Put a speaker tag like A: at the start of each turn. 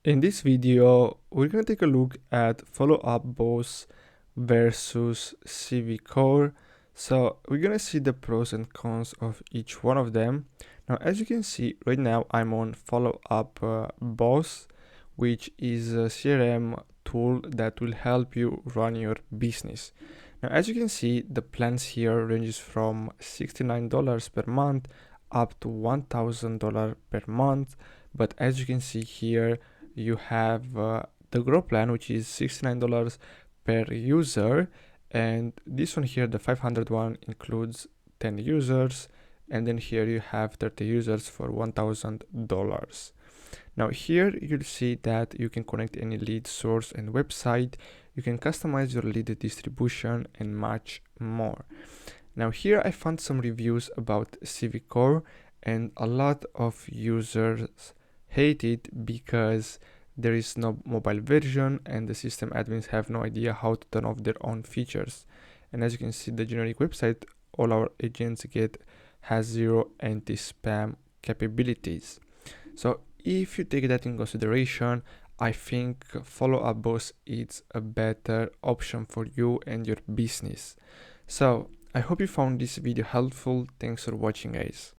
A: In this video, we're going to take a look at follow-up boss versus Kvcore. So we're going to see the pros and cons of each one of them. Now, as you can see, right now I'm on follow-up boss, which is a CRM tool that will help you run your business. Now, as you can see, the plans here ranges from $69 per month up to $1,000 per month. But as you can see here, you have the Grow plan, which is $69 per user, and this one here, the 500 one, includes 10 users, and then here you have 30 users for $1,000. Now here you'll see that you can connect any lead source and website, you can customize your lead distribution and much more. Now here I found some reviews about Kvcore, and a lot of users hate it because there is no mobile version and the system admins have no idea how to turn off their own features. And as you can see, the generic website all our agents get has zero anti-spam capabilities. So if you take that in consideration, I think follow-up boss is a better option for you and your business. So I hope you found this video helpful. Thanks for watching, guys.